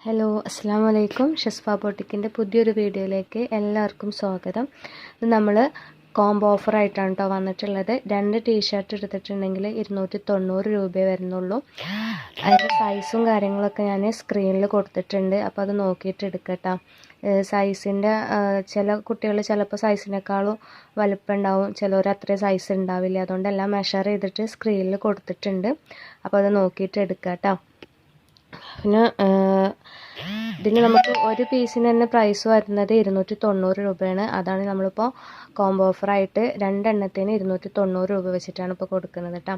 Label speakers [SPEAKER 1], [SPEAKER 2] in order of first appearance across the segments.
[SPEAKER 1] Hello അസ്സാം വലൈക്കും. ഷസ്ഫ ബോട്ടിക്കിൻ്റെ പുതിയൊരു വീഡിയോയിലേക്ക് എല്ലാവർക്കും സ്വാഗതം. ഇത് നമ്മൾ കോംബോ ഓഫറായിട്ടാണ് കേട്ടോ വന്നിട്ടുള്ളത്. 2 ടീഷർട്ട് എടുത്തിട്ടുണ്ടെങ്കിൽ 290 രൂപയെ വരുന്നുള്ളൂ. അതിൻ്റെ സൈസും കാര്യങ്ങളൊക്കെ ഞാൻ സ്ക്രീനിൽ കൊടുത്തിട്ടുണ്ട്, അപ്പോൾ അത് നോക്കിയിട്ട് എടുക്കട്ടോ. സൈസിൻ്റെ ചില കുട്ടികൾ ചിലപ്പോൾ സൈസിനേക്കാളും വലുപ്പം ഉണ്ടാവും, ചിലർ അത്രയും സൈസ് ഉണ്ടാവില്ല. അതുകൊണ്ടെല്ലാം മെഷർ ചെയ്തിട്ട് സ്ക്രീനിൽ കൊടുത്തിട്ടുണ്ട്, അപ്പോൾ അത് നോക്കിയിട്ട് എടുക്കട്ടോ. പിന്നെ ഇതിന് നമുക്ക് ഒരു പീസിന് തന്നെ പ്രൈസ് വരുന്നത് 290 രൂപയാണ്. അതാണ് നമ്മളിപ്പോൾ കോംബോ ഓഫറായിട്ട് 2 എണ്ണത്തിന് 290 രൂപ വെച്ചിട്ടാണ് ഇപ്പോൾ കൊടുക്കുന്നത് കേട്ടോ.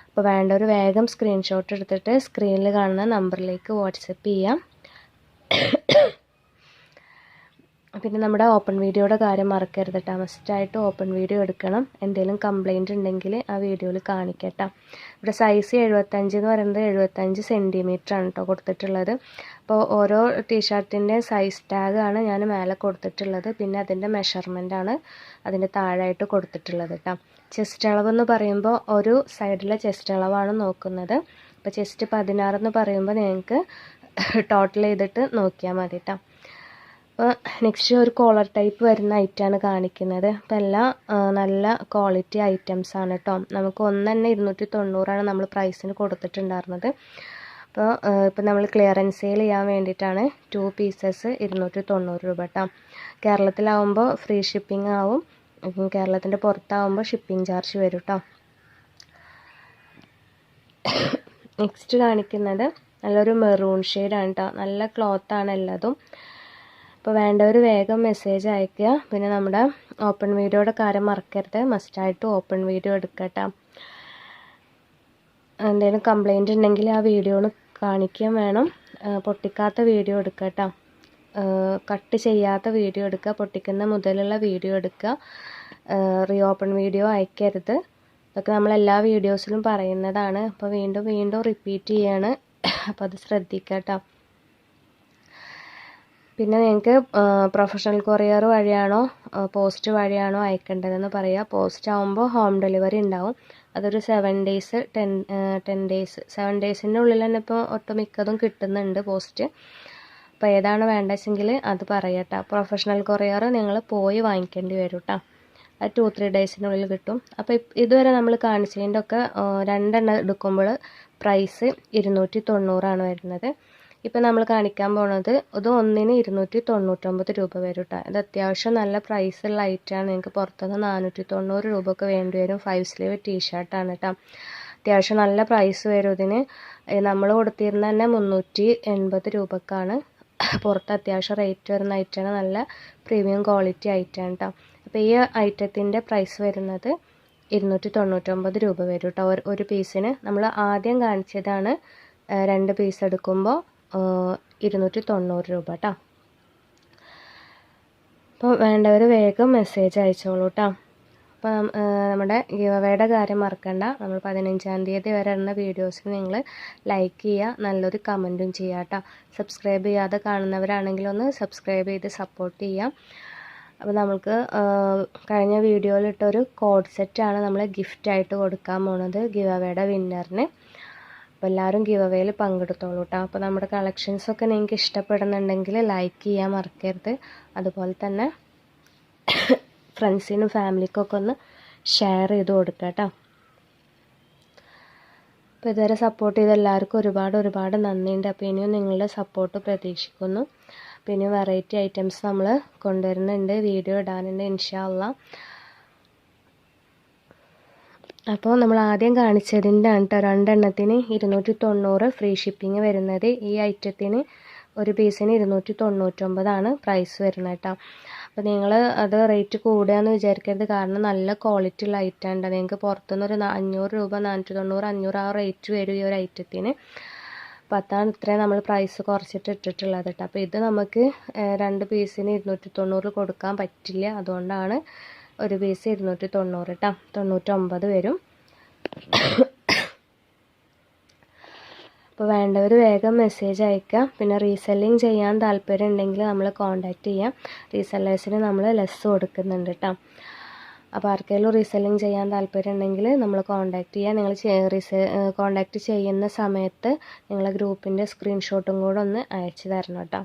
[SPEAKER 1] അപ്പോൾ വേണ്ടവർ വേഗം സ്ക്രീൻഷോട്ട് എടുത്തിട്ട് സ്ക്രീനിൽ കാണുന്ന നമ്പറിലേക്ക് വാട്സപ്പ് ചെയ്യാം. പിന്നെ നമ്മുടെ ഓപ്പൺ വീഡിയോയുടെ കാര്യം മറക്കരുത് കേട്ടോ. മസ്റ്റായിട്ട് ഓപ്പൺ വീഡിയോ എടുക്കണം. എന്തെങ്കിലും കംപ്ലൈൻറ്റ് ഉണ്ടെങ്കിൽ ആ വീഡിയോയിൽ കാണിക്കട്ടോ. ഇവിടെ സൈസ് 75 എന്ന് പറയുന്നത് 75 സെൻറ്റിമീറ്റർ ആണ് കേട്ടോ കൊടുത്തിട്ടുള്ളത്. അപ്പോൾ ഓരോ ടീഷർട്ടിൻ്റെ സൈസ് ടാഗാണ് ഞാൻ മേലെ കൊടുത്തിട്ടുള്ളത്. പിന്നെ അതിൻ്റെ മെഷർമെൻറ്റാണ് അതിൻ്റെ താഴായിട്ട് കൊടുത്തിട്ടുള്ളത് കേട്ടോ. ചെസ്റ്റ് അളവെന്ന് പറയുമ്പോൾ ഒരു സൈഡിലെ ചെസ്റ്റ് അളവാണ് നോക്കുന്നത്. അപ്പോൾ ചെസ്റ്റ് 16 എന്ന് പറയുമ്പോൾ നിങ്ങൾക്ക് ടോട്ടൽ ചെയ്തിട്ട് നോക്കിയാൽ മതി കേട്ടോ. അപ്പോൾ നെക്സ്റ്റ് ഒരു കോളർ ടൈപ്പ് വരുന്ന ഐറ്റമാണ് കാണിക്കുന്നത്. അപ്പോൾ എല്ലാം നല്ല ക്വാളിറ്റി ഐറ്റംസ് ആണ് കേട്ടോ. നമുക്ക് ഒന്ന് തന്നെ 290 നമ്മൾ പ്രൈസിന് കൊടുത്തിട്ടുണ്ടായിരുന്നത്. അപ്പോൾ ഇപ്പോൾ നമ്മൾ ക്ലിയറൻസ് സെയിൽ ചെയ്യാൻ വേണ്ടിയിട്ടാണ് 2 പീസസ് 290 രൂപ കേട്ടോ. കേരളത്തിലാവുമ്പോൾ ഫ്രീ ഷിപ്പിംഗ് ആവും, കേരളത്തിൻ്റെ പുറത്താവുമ്പോൾ ഷിപ്പിംഗ് ചാർജ് വരും കേട്ടോ. നെക്സ്റ്റ് കാണിക്കുന്നത് നല്ലൊരു മെറൂൺ ഷെയ്ഡാണ് കേട്ടോ. നല്ല ക്ലോത്താണ് എല്ലാതും. അപ്പോൾ വേണ്ടവർ വേഗം മെസ്സേജ് അയയ്ക്കുക. പിന്നെ നമ്മുടെ ഓപ്പൺ വീഡിയോയുടെ കാര്യം മറക്കരുത്, മസ്റ്റായിട്ട് ഓപ്പൺ വീഡിയോ എടുക്കട്ടോ. എന്തെങ്കിലും കംപ്ലൈൻറ്റ് ഉണ്ടെങ്കിൽ ആ വീഡിയോയിൽ കാണിക്കുകയും വേണം. പൊട്ടിക്കാത്ത വീഡിയോ എടുക്കട്ടോ, കട്ട് ചെയ്യാത്ത വീഡിയോ എടുക്കുക, പൊട്ടിക്കുന്ന മുതലുള്ള വീഡിയോ എടുക്കുക. റീ ഓപ്പൺ വീഡിയോ അയക്കരുത്. ഇതൊക്കെ നമ്മൾ എല്ലാ വീഡിയോസിലും പറയുന്നതാണ്. അപ്പോൾ വീണ്ടും വീണ്ടും റിപ്പീറ്റ് ചെയ്യാണ്, അപ്പോൾ അത് ശ്രദ്ധിക്കട്ടോ. പിന്നെ നിങ്ങൾക്ക് പ്രൊഫഷണൽ കൊറിയർ വഴിയാണോ പോസ്റ്റ് വഴിയാണോ അയക്കേണ്ടതെന്ന് പറയുക. പോസ്റ്റ് ആകുമ്പോൾ ഹോം ഡെലിവറി ഉണ്ടാവും. അതൊരു 7 ഡേയ്സ് 10 ഡേയ്സ് 7 ഡേയ്സിൻ്റെ ഉള്ളിൽ തന്നെ ഇപ്പോൾ ഒട്ടുമിക്കതും കിട്ടുന്നുണ്ട് പോസ്റ്റ്. അപ്പോൾ ഏതാണ് വേണ്ടതെങ്കിൽ അത് പറയട്ടോ. പ്രൊഫഷണൽ കൊറിയർ നിങ്ങൾ പോയി വാങ്ങിക്കേണ്ടി വരും കേട്ടോ. അത് 2-3 ഡേയ്സിനുള്ളിൽ കിട്ടും. അപ്പോൾ ഇതുവരെ നമ്മൾ കാണിച്ചതിൻ്റെ ഒക്കെ 2 എണ്ണം എടുക്കുമ്പോൾ പ്രൈസ് 290 വരുന്നത്. ഇപ്പം നമ്മൾ കാണിക്കാൻ പോണത് ഇത് ഒന്നിന് 299 രൂപ വരും കേട്ടോ. ഇത് അത്യാവശ്യം നല്ല പ്രൈസുള്ള ഐറ്റമാണ്. നിങ്ങൾക്ക് പുറത്തുനിന്ന് 490 രൂപയൊക്കെ വേണ്ടി വരും. 5 സ്ലീവ് ടീഷർട്ടാണ് കേട്ടോ. അത്യാവശ്യം നല്ല പ്രൈസ് വരും ഇതിന്. നമ്മൾ കൊടുത്തിരുന്ന തന്നെ 380 രൂപക്കാണ്. പുറത്ത് അത്യാവശ്യം റേറ്റ് വരുന്ന ഐറ്റമാണ്. നല്ല പ്രീമിയം ക്വാളിറ്റി ഐറ്റമാണ് കേട്ടോ. അപ്പോൾ ഈ ഐറ്റത്തിൻ്റെ പ്രൈസ് വരുന്നത് 299 രൂപ വരും കേട്ടോ ഒരു പീസിന്. നമ്മൾ ആദ്യം കാണിച്ചതാണ് 2 പീസ് എടുക്കുമ്പോൾ 290 രൂപ കേട്ടോ. അപ്പോൾ വേണ്ടവർ വേഗം മെസ്സേജ് അയച്ചോളൂ കേട്ടോ. അപ്പോൾ നമ്മുടെ ഗിവ് അവേയുടെ കാര്യം മറക്കണ്ട. നമ്മൾ 15-ാം തീയതി വരെ ഇടുന്ന വീഡിയോസിന് നിങ്ങൾ ലൈക്ക് ചെയ്യുക, നല്ലൊരു കമൻറ്റും ചെയ്യുക കേട്ടോ. സബ്സ്ക്രൈബ് ചെയ്യാതെ കാണുന്നവരാണെങ്കിൽ ഒന്ന് സബ്സ്ക്രൈബ് ചെയ്ത് സപ്പോർട്ട് ചെയ്യാം. അപ്പോൾ നമുക്ക് കഴിഞ്ഞ വീഡിയോയിലിട്ടൊരു കോഡ് സെറ്റാണ് നമ്മൾ ഗിഫ്റ്റായിട്ട് കൊടുക്കാൻ പോണത് ഗിവ് അവേയുടെ വിന്നറിന്. അപ്പോൾ എല്ലാവരും ഗിവ് അവേയിൽ പങ്കെടുത്തോളൂ കേട്ടോ. അപ്പോൾ നമ്മുടെ കളക്ഷൻസൊക്കെ നിങ്ങൾക്ക് ഇഷ്ടപ്പെടുന്നുണ്ടെങ്കിൽ ലൈക്ക് ചെയ്യാൻ മറക്കരുത്. അതുപോലെ തന്നെ ഫ്രണ്ട്സിനും ഫാമിലിക്കൊക്കെ ഒന്ന് ഷെയർ ചെയ്ത് കൊടുക്കുക കേട്ടോ. അപ്പോൾ ഇതുവരെ സപ്പോർട്ട് ചെയ്ത എല്ലാവർക്കും ഒരുപാട് നന്ദിയുണ്ട്. അപ്പോൾ ഇനിയും നിങ്ങളുടെ സപ്പോർട്ട് പ്രതീക്ഷിക്കുന്നു. പിന്നെ വെറൈറ്റി ഐറ്റംസ് നമ്മൾ കൊണ്ടുവരുന്നുണ്ട്, വീഡിയോ ഇടാനുണ്ട് ഇൻഷാ അള്ളാ. അപ്പോൾ നമ്മൾ ആദ്യം കാണിച്ചതിൻ്റെ ആണ് കേട്ടോ 2 എണ്ണത്തിന് 290 ഫ്രീ ഷിപ്പിംഗ് വരുന്നത്. ഈ ഐറ്റത്തിന് ഒരു പീസിന് 299 പ്രൈസ് വരുന്നത് കേട്ടോ. അപ്പോൾ നിങ്ങൾ അത് റേറ്റ് കൂടുകയെന്ന് വിചാരിക്കരുത്, കാരണം നല്ല ക്വാളിറ്റി ഉള്ള ഐറ്റം ഉണ്ട്. നിങ്ങൾക്ക് പുറത്തുനിന്ന് ഒരു 500 രൂപ 490 500 ആ റേറ്റ് വരും ഈ ഒരു ഐറ്റത്തിന്. അപ്പോൾ അതാണ് ഇത്രയും നമ്മൾ പ്രൈസ് കുറച്ചിട്ട് ഇട്ടിട്ടുള്ളത് കേട്ടോ. അപ്പോൾ ഇത് നമുക്ക് 2 പീസിന് 290 കൊടുക്കാൻ പറ്റില്ല. അതുകൊണ്ടാണ് ഒരു പീസ് 290 കേട്ടോ. 99 വരും. അപ്പോൾ വേണ്ടവർ വേഗം മെസ്സേജ് അയക്കുക. പിന്നെ റീസെല്ലിങ് ചെയ്യാൻ താല്പര്യം ഉണ്ടെങ്കിൽ നമ്മൾ കോൺടാക്റ്റ് ചെയ്യാം. റീസെല്ലേഴ്സിന് നമ്മൾ ലെസ് കൊടുക്കുന്നുണ്ട് കേട്ടോ. അപ്പോൾ ആർക്കെങ്കിലും റീസെല്ലിങ് ചെയ്യാൻ താല്പര്യം ഉണ്ടെങ്കിൽ നമ്മൾ കോൺടാക്റ്റ് ചെയ്യുക. നിങ്ങൾ കോൺടാക്റ്റ് ചെയ്യുന്ന സമയത്ത് നിങ്ങളെ ഗ്രൂപ്പിൻ്റെ സ്ക്രീൻഷോട്ടും കൂടെ ഒന്ന് അയച്ചു തരണം കേട്ടോ.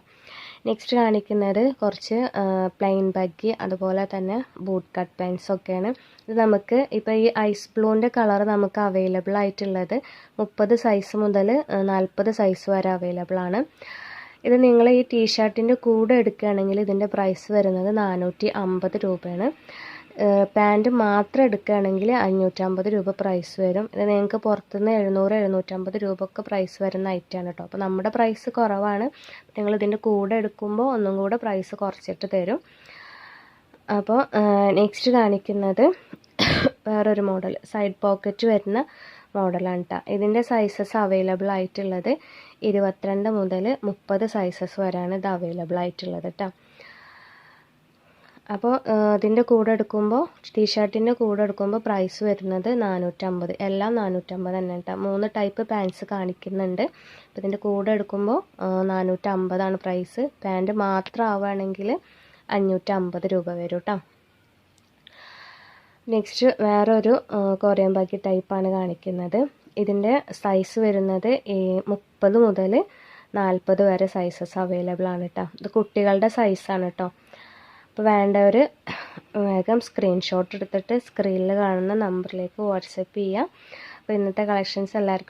[SPEAKER 1] നെക്സ്റ്റ് കാണിക്കുന്നത് കുറച്ച് പ്ലെയിൻ ബഗ്ഗി അതുപോലെ തന്നെ ബൂട്ട് കട്ട് പാൻസൊക്കെയാണ്. ഇത് നമുക്ക് ഇപ്പോൾ ഈ ഐസ് ബ്ലൂവിൻ്റെ കളർ നമുക്ക് അവൈലബിൾ ആയിട്ടുള്ളത് 30 സൈസ് മുതൽ 40 സൈസ് വരെ അവൈലബിൾ ആണ്. ഇത് നിങ്ങൾ ഈ ടീഷർട്ടിൻ്റെ കൂടെ എടുക്കുകയാണെങ്കിൽ ഇതിൻ്റെ പ്രൈസ് വരുന്നത് 450 രൂപയാണ്. പാൻറ്റ് മാത്രം എടുക്കുകയാണെങ്കിൽ 550 രൂപ പ്രൈസ് വരും. ഇത് നിങ്ങൾക്ക് പുറത്തുനിന്ന് 700-750 രൂപ ഒക്കെ പ്രൈസ് വരുന്ന ഐറ്റമാണ് കേട്ടോ. അപ്പോൾ നമ്മുടെ പ്രൈസ് കുറവാണ്. നിങ്ങൾ ഇതിൻ്റെ കൂടെ എടുക്കുമ്പോൾ ഒന്നും കൂടെ പ്രൈസ് കുറച്ചിട്ട് തരും. അപ്പോൾ നെക്സ്റ്റ് കാണിക്കുന്നത് വേറൊരു മോഡൽ സൈഡ് പോക്കറ്റ് വരുന്ന മോഡലാണ് കേട്ടോ. ഇതിൻ്റെ സൈസസ് അവൈലബിൾ ആയിട്ടുള്ളത് 22 മുതൽ 30 സൈസസ് വരെയാണ് ഇത് അവൈലബിൾ ആയിട്ടുള്ളത് കേട്ടോ. അപ്പോൾ ഇതിൻ്റെ കൂടെ എടുക്കുമ്പോൾ ടീഷർട്ടിൻ്റെ കൂടെ എടുക്കുമ്പോൾ പ്രൈസ് വരുന്നത് 450, എല്ലാം 450 തന്നെ കേട്ടോ. 3 ടൈപ്പ് പാൻസ് കാണിക്കുന്നുണ്ട്. അപ്പോൾ ഇതിൻ്റെ കൂടെ എടുക്കുമ്പോൾ 450 പ്രൈസ്. പാൻറ്റ് മാത്രം ആവുകയാണെങ്കിൽ 550 രൂപ വരും കേട്ടോ. നെക്സ്റ്റ് വേറൊരു കൊറിയൻ ബാഗി ടൈപ്പാണ് കാണിക്കുന്നത്. ഇതിൻ്റെ സൈസ് വരുന്നത് 30 മുതൽ 40 വരെ സൈസസ് അവൈലബിൾ ആണ് കേട്ടോ. ഇത് കുട്ടികളുടെ സൈസാണ് കേട്ടോ. അപ്പോൾ വേണ്ടവർ വേഗം സ്ക്രീൻഷോട്ട് എടുത്തിട്ട് സ്ക്രീനിൽ കാണുന്ന നമ്പറിലേക്ക് വാട്സപ്പ് ചെയ്യുക. അപ്പോൾ ഇന്നത്തെ കളക്ഷൻസ് എല്ലാവർക്കും